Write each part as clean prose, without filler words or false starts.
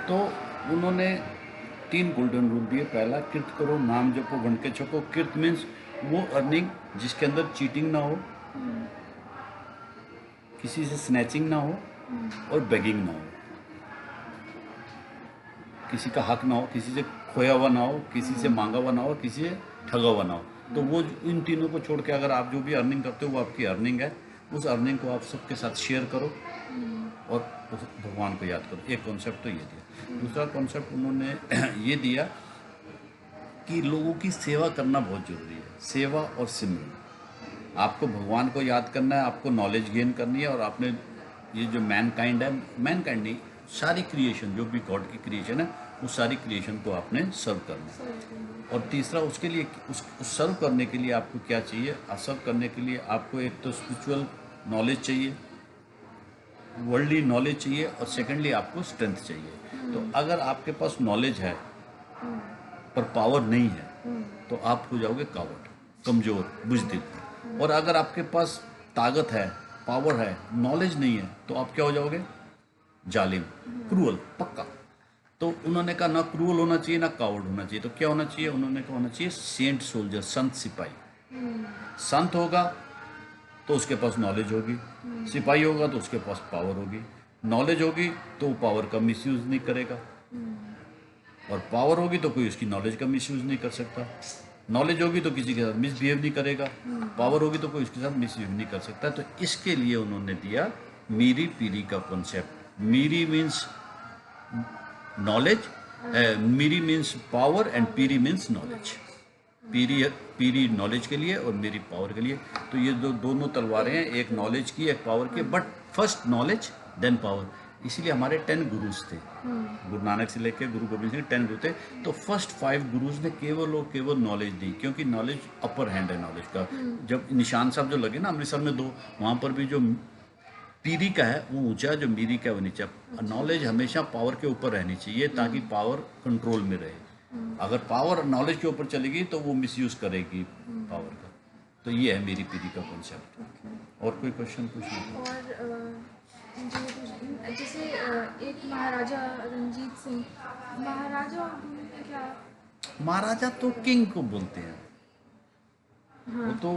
तो उन्होंने 3 golden rule दिए। पहला, किर्त करो, नाम जपो, वंड के छको। किर्त मीन्स वो अर्निंग जिसके अंदर चीटिंग ना हो, किसी से स्नैचिंग ना हो और बेगिंग ना हो, किसी का हक ना हो, किसी से खोया हुआ ना हो, किसी से मांगा हुआ ना हो, किसी से ठगा हुआ ना हो। तो वो इन तीनों को छोड़ के अगर आप जो भी अर्निंग करते हो वो आपकी अर्निंग है, उस अर्निंग को आप सबके साथ शेयर करो और भगवान को याद करो। एक कॉन्सेप्ट तो ये दिया। दूसरा कॉन्सेप्ट उन्होंने ये दिया कि लोगों की सेवा करना बहुत जरूरी है। सेवा और सिमरन। आपको भगवान को याद करना है, आपको नॉलेज गेन करनी है, और आपने ये जो मैनकाइंड है, मैनकाइंड नहीं, सारी क्रिएशन जो भी गॉड की क्रिएशन है, उस सारी क्रिएशन को आपने सर्व करना है। और तीसरा, उसके लिए उस सर्व करने के लिए आपको क्या चाहिए? सर्व करने के लिए आपको एक तो स्पिरिचुअल नॉलेज चाहिए, वर्ल्डली नॉलेज चाहिए, और सेकेंडली आपको स्ट्रेंथ चाहिए। तो अगर आपके पास नॉलेज है पर पावर नहीं है तो आप हो जाओगे कावर्ड, कमज़ोर, बुज़दिल। और अगर आपके पास ताकत है, पावर है, नॉलेज नहीं है, तो आप क्या हो जाओगे? जालिम, क्रूअल, पक्का। तो उन्होंने कहा ना क्रूअल होना चाहिए ना कावर्ड होना चाहिए। तो क्या होना चाहिए? उन्होंने कहा होना चाहिए सेंट सोल्जर, संत सिपाही। संत होगा तो उसके पास नॉलेज होगी, सिपाही होगा तो उसके पास पावर होगी। नॉलेज होगी तो वो पावर का मिसयूज नहीं करेगा, और पावर होगी तो कोई उसकी नॉलेज का मिसयूज नहीं कर सकता। नॉलेज होगी तो किसी के साथ मिसबिहेव नहीं करेगा, पावर होगी तो कोई उसके साथ मिसबिहेव नहीं कर सकता। तो इसके लिए उन्होंने दिया मीरी पीरी का concept. Miri means knowledge, Miri means power, and Piri means knowledge. Piri, Piri knowledge के लिए और मेरी पावर के लिए। तो ये दोनों तलवारें हैं, एक नॉलेज की, एक पावर की। But first knowledge then power. इसीलिए हमारे 10 गुरुज थे, गुरु नानक से लेकर गुरु गोविंद सिंह, 10 गुरु थे। तो फर्स्ट 5 गुरुज ने केवल और केवल नॉलेज दी, क्योंकि नॉलेज अपर हैंड है नॉलेज का। जब निशान साहब जो लगे ना अमृतसर में 2, वहाँ पर भी जो पीरी का है वो ऊंचा, जो मीरी का है वो नीचा। नॉलेज हमेशा पावर के ऊपर रहनी चाहिए ताकि पावर कंट्रोल में रहे। अगर पावर नॉलेज के ऊपर चलेगी तो वो मिसयूज करेगी पावर का। तो ये है मेरी पीढ़ी का कॉन्सेप्ट। और कोई क्वेश्चन पूछना था? और जैसे एक महाराजा रंजीत सिंह, महाराजा और गुरु में क्या? महाराजा तो किंग को बोलते हैं। वो तो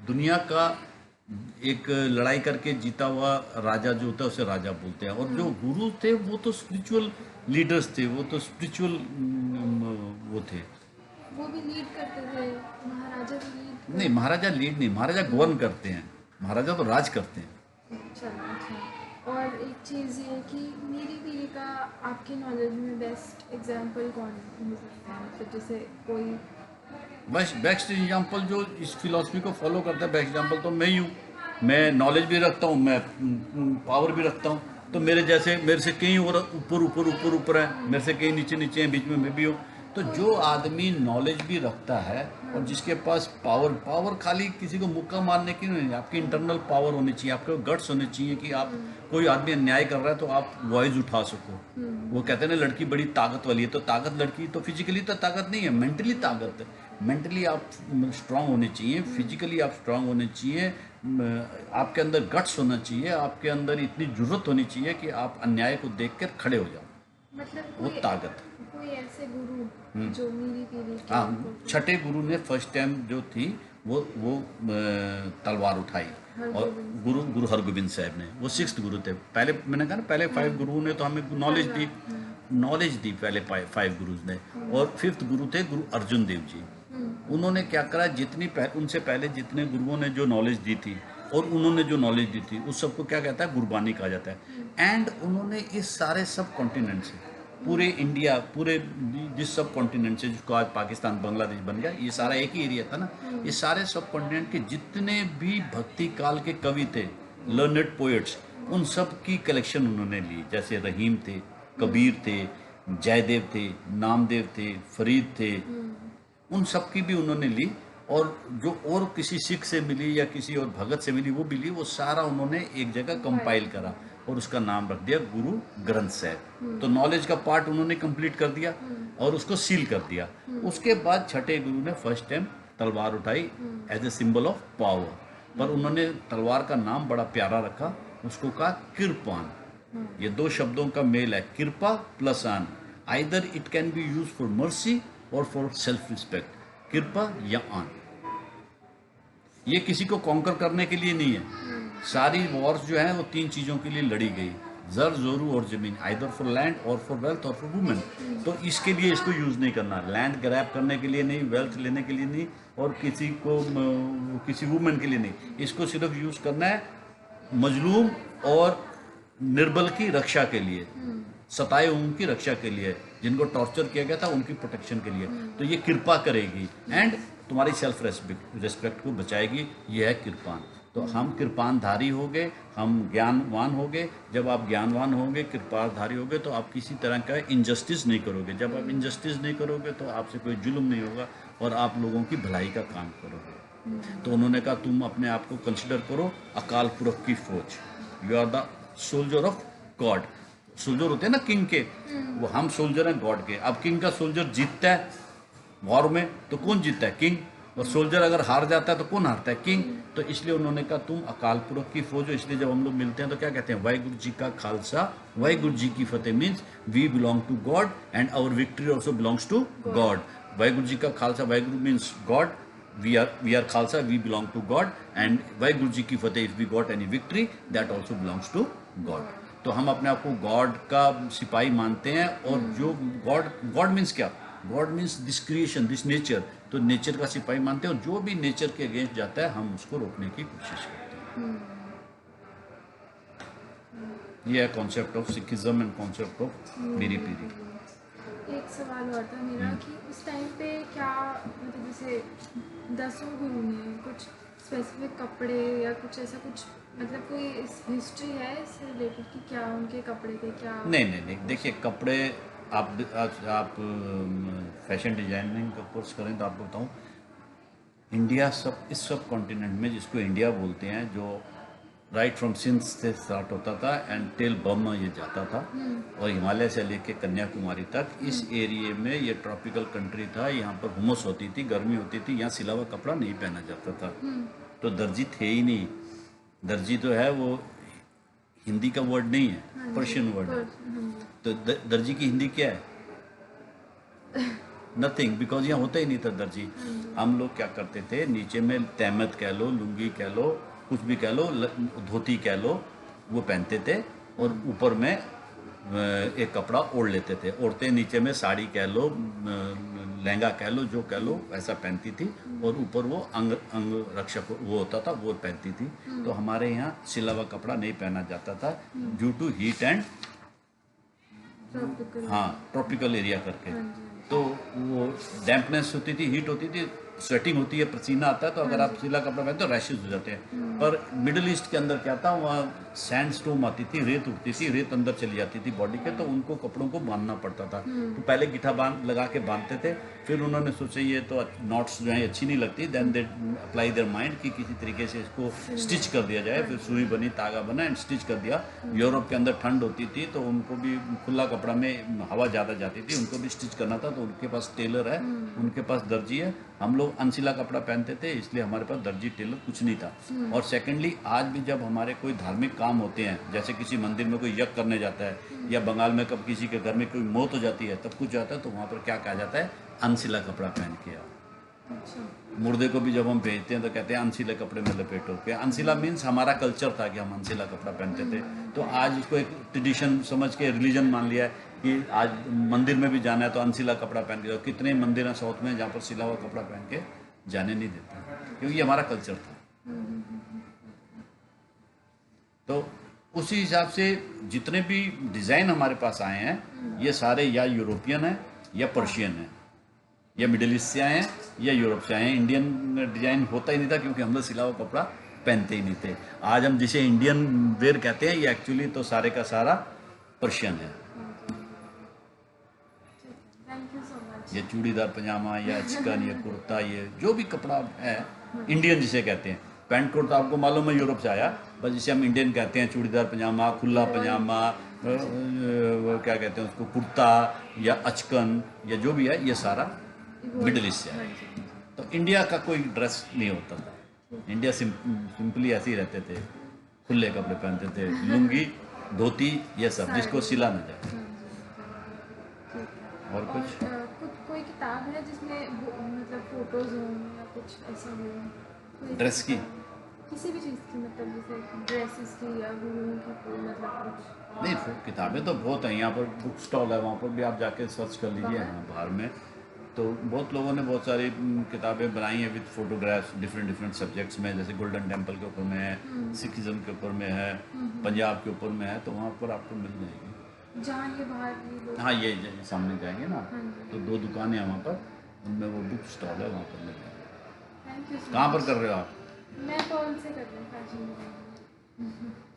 दुनिया का एक लड़ाई करके जीता हुआ राजा जो होता है उसे राजा बोलते हैं। और जो गुरु थे वो तो स्पिरिचुअल लीडर्स थे, वो तो स्पिरिचुअल वो थे। वो भी लीड करते थे, महाराजा भी लीड नहीं, महाराजा लीड नहीं, महाराजा गवर्न करते हैं, महाराजा तो राज करते हैं। अच्छा अच्छा। और एक चीज़ ये कि मेरी पीढ़ी का आपकी नॉलेज में बेस्ट एग्जाम्पल कौन हो सकता है? मतलब जैसे कोई बस बेस्ट एग्जाम्पल जो इस फिलॉसफी को फॉलो करता है, बेस्ट एग्जाम्पल तो मैं ही हूँ। मैं नॉलेज भी रखता हूँ, मैं पावर भी रखता हूँ। तो मेरे जैसे, मेरे से कई और ऊपर ऊपर ऊपर ऊपर है, मेरे से कई नीचे नीचे हैं, बीच में मैं भी हूँ। तो जो आदमी नॉलेज भी रखता है और जिसके पास पावर, पावर खाली किसी को मुक्का मारने की नहीं, आपकी इंटरनल पावर होनी चाहिए, आपके गट्स होने चाहिए कि आप, कोई आदमी अन्याय कर रहा है तो आप वॉइस उठा सको। वो कहते हैं ना लड़की बड़ी ताकत वाली है, तो ताकत लड़की तो फिजिकली तो ताकत नहीं है, मेंटली ताकत है। मेंटली आप स्ट्रांग होने चाहिए, फिजिकली आप स्ट्रांग होने चाहिए, आपके अंदर गट्स होना चाहिए, आपके अंदर इतनी जरूरत होनी चाहिए कि आप अन्याय को देखकर खड़े हो जाओ। मतलब वो ताकत। कोई ऐसे गुरु जो मेरी पीढ़ी के हाँ, आपको- छठे गुरु ने फर्स्ट टाइम जो थी वो तलवार उठाई, और गुरु गुरु हरगोबिंद साहब ने, वो 6th गुरु थे। पहले मैंने कहा ना, पहले 5 गुरुओं ने तो हमें नॉलेज दी, नॉलेज दी पहले 5 गुरुज ने। और 5th गुरु थे गुरु अर्जुन देव जी। उन्होंने क्या करा, उनसे पहले जितने गुरुओं ने जो नॉलेज दी थी और उन्होंने जो नॉलेज दी थी उस सबको क्या कहता है? गुरबानी कहा जाता है। एंड उन्होंने इस सारे सब कॉन्टिनेंट से, पूरे इंडिया, पूरे जिस सब कॉन्टिनेंट से, जिसको आज पाकिस्तान बांग्लादेश बन गया, ये सारा एक ही एरिया था ना, ये सारे सब कॉन्टिनेंट के जितने भी भक्ति काल के कवि थे, लर्नेड पोएट्स, उन सब की कलेक्शन उन्होंने ली। जैसे रहीम थे, कबीर थे, जयदेव थे, नामदेव थे, फरीद थे, उन सब की भी उन्होंने ली। और जो और किसी सिख से मिली या किसी और भगत से मिली वो भी ली, वो सारा उन्होंने एक जगह कंपाइल करा और उसका नाम रख दिया गुरु ग्रंथ साहब। तो नॉलेज का पार्ट उन्होंने कंप्लीट कर दिया और उसको सील कर दिया। उसके बाद छठे गुरु ने फर्स्ट टाइम तलवार उठाई as a symbol of power, पर उन्होंने तलवार का नाम बड़ा प्यारा रखा, उसको कहा किरपान। ये दो शब्दों का मेल है, कृपा प्लस आन। Either it can be use for mercy और फॉर सेल्फ रिस्पेक्ट, कृपा या आन। ये किसी को कॉन्कर करने के लिए नहीं है। सारी वॉर्स जो है वो तीन चीज़ों के लिए लड़ी गई, जर जोरू और जमीन, आइदर फॉर लैंड और फॉर वेल्थ और फॉर वुमेन। तो इसके लिए इसको यूज़ नहीं करना, लैंड ग्रैब करने के लिए नहीं, वेल्थ लेने के लिए नहीं, और किसी को किसी वुमेन के लिए नहीं। इसको सिर्फ यूज़ करना है मजलूम और निर्बल की रक्षा के लिए, सताए हुओं की रक्षा के लिए, जिनको टॉर्चर किया गया था उनकी प्रोटेक्शन के लिए। तो ये कृपा करेगी एंड तुम्हारी सेल्फ रेस्पेक्ट को बचाएगी। ये है कृपान। तो हम कृपानधारी हो गए, हम ज्ञानवान हो गए। जब आप ज्ञानवान होंगे, कृपाधारी होंगे, तो आप किसी तरह का इनजस्टिस नहीं करोगे। जब आप इनजस्टिस नहीं करोगे तो आपसे कोई जुल्म नहीं होगा और आप लोगों की भलाई का काम करोगे। तो उन्होंने कहा तुम अपने आप को कंसिडर करो अकाल पुरख की फौज, you are the soldier of God. Soldier होते हैं ना किंग के, वो हम सोल्जर हैं गॉड के। अब किंग का सोल्जर जीतता है वॉर में तो कौन जीतता है? किंग। और सोल्जर अगर हार जाता है तो कौन हारता है? किंग। तो इसलिए उन्होंने कहा तुम अकाल पुरख की फौज हो। इसलिए जब हम लोग मिलते हैं तो क्या कहते हैं? वाहिगुरु जी का खालसा वाहिगुरु जी की फतेह, means we belong to God and our victory also belongs to God. Waheguru ji का Khalsa, Waheguru means God, we are Khalsa, we belong to God, and Vaheguru ji की फतेह, if we got any victory that also belongs to God। तो हम अपने आप को God का सिपाही मानते हैं। और जो गॉड मीन्स क्या? God means this creation, this nature. तो नेचर का सिपाही मानते हैं और जो भी नेचर के अगेंस्ट जाता है हम उसको रोकने की कोशिश करते हैं। ये है concept of Sikhism and concept of मेरी पीरी। एक सवाल और था मेरा कि उस टाइम पे क्या मतलब जैसे 10 गुरु ने कुछ स्पेसिफिक कपड़े या कुछ ऐसा कुछ मतलब कोई हिस्ट्री है इससे रिलेटेड कि क्या उनके कपड़े थे क्या? नहीं, देखिए कपड़े आप फैशन डिजाइनिंग का कोर्स करें तो आपको बताऊं, इंडिया इस सब कॉन्टिनेंट में जिसको इंडिया बोलते हैं, जो राइट फ्रॉम सिंध से स्टार्ट होता था एंड टिल बर्मा ये जाता था, और हिमालय से लेके कन्याकुमारी तक, इस एरिए में ये ट्रॉपिकल कंट्री था। यहाँ पर हुमस होती थी, गर्मी होती थी, यहाँ सिला हुआ कपड़ा नहीं पहना जाता था। तो दर्जी थे ही नहीं। दर्जी तो है वो हिंदी का वर्ड नहीं है, पर्शियन वर्ड है। तो दर्जी की हिंदी क्या है? नथिंग, बिकॉज यहाँ होता ही नहीं था दर्जी। हम लोग क्या करते थे, नीचे में तहमत कह लो, लुंगी कह लो, कुछ भी कह लो, धोती कह लो, वो पहनते थे और ऊपर में एक कपड़ा ओढ़ लेते थे। औरतें नीचे में साड़ी कह लो, लहंगा कह लो, जो कह लो ऐसा पहनती थी, और ऊपर वो अंग रक्षक वो होता था, वो पहनती थी। तो हमारे यहाँ सिला हुआ कपड़ा नहीं पहना जाता था due to heat and tropical area करके। तो वो डैम्पनेस होती थी, हीट होती थी, स्वेटिंग होती है, पसीना आता है। तो अगर आप सिला कपड़ा पहनते तो रैशेज हो जाते हैं। पर मिडिल ईस्ट के अंदर क्या था, वहाँ सैंड स्टोम आती थी, रेत उठती थी, रेत अंदर चली जाती थी बॉडी के, तो उनको कपड़ों को बांधना पड़ता था। तो पहले गिठा लगा के बांधते थे। फिर उन्होंने सोचा ये तो नॉट्स जो है अच्छी नहीं लगती, then they apply their mind कि किसी तरीके से इसको स्टिच कर दिया जाए। फिर सुई बनी, तागा बना एंड स्टिच कर दिया। यूरोप के अंदर ठंड होती थी तो उनको भी खुला कपड़ा में हवा ज़्यादा जाती थी, उनको भी स्टिच करना था, तो उनके पास टेलर है, उनके पास दर्जी है। हम लोग अनसिला कपड़ा पहनते थे, इसलिए हमारे पास दर्जी टेलर कुछ नहीं था। और सेकेंडली आज भी जब हमारे कोई धार्मिक काम होते हैं, जैसे किसी मंदिर में कोई यज्ञ करने जाता है, या बंगाल में कब किसी के घर में कोई मौत हो जाती है तब कुछ जाता है, तो वहाँ पर क्या कहा जाता है? अनसिला कपड़ा पहन के आओ। मुर्दे को भी जब हम भेजते हैं तो कहते हैं अनसिले कपड़े में लपेटो के। अनसिला मीन्स हमारा कल्चर था कि हम अनसिला कपड़ा पहनते थे। तो आज इसको एक ट्रेडिशन समझ के रिलीजन मान लिया है कि आज मंदिर में भी जाना है तो अनसिला कपड़ा पहन के जाओ। कितने मंदिर हैं साउथ में जहाँ पर सिला हुआ कपड़ा पहन के जाने नहीं देते, क्योंकि ये हमारा कल्चर था। तो उसी हिसाब से जितने भी डिज़ाइन हमारे पास आए हैं, ये सारे या यूरोपियन हैं या पर्शियन हैं, या मिडिल ईस्ट से आए हैं या यूरोप से आए हैं। इंडियन डिजाइन होता ही नहीं था, क्योंकि हम लोग सिला हुआ कपड़ा पहनते ही नहीं थे। आज हम जिसे इंडियन वेयर कहते हैं, ये एक्चुअली तो सारे का सारा पर्शियन है। ये चूड़ीदार पजामा या चिकन या कुर्ता, ये जो भी कपड़ा है इंडियन जिसे कहते हैं। पैंट कोट तो आपको मालूम है यूरोप से आया, बस जिसे हम इंडियन कहते हैं, चूड़ीदार पजामा, खुला पजामा, क्या कहते हैं उसको, कुर्ता या अचकन या जो भी है, ये सारा मिडिल ईस्ट से आया। तो इंडिया का कोई ड्रेस नहीं होता था। इंडिया सिंपली ऐसे ही रहते थे, खुले कपड़े पहनते थे, लुंगी धोती, ये सब जिसको साड़ी। सिला ना जाए। हाँ जी, ठीक है। और कुछ कुछ कोई किताब है जिसमें मतलब फोटोज हों या कुछ ऐसा हो, कोई ड्रेस की? किताब? किसी भी चीज़ की, मतलब जैसे ड्रेसेस की या गुरुओं की कोई, मतलब कुछ नहीं, किताबें तो बहुत हैं, यहाँ पर बुक स्टॉल है, वहाँ पर भी आप जाके सर्च कर लीजिए। बाहर? हाँ, बाहर में तो बहुत लोगों ने बहुत सारी किताबें बनाई हैं with photographs different different subjects में, जैसे गोल्डन टेम्पल के ऊपर में है, सिखिज्म के ऊपर में है, पंजाब के ऊपर में है, तो वहाँ पर आपको मिल जाएगी। जहाँ ये बाहर भी लोग। हाँ, ये सामने जाएंगे ना, हाँ जी। तो 2 दुकानें हैं वहाँ पर, उनमें वो बुक स्टॉल है, वहाँ पर मिल जाएगी। थैंक यू सो कहाँ पर मच। कर रहे हो आप? मैं कौन से कर रही हूँ, फैशन डिजाइनिंग।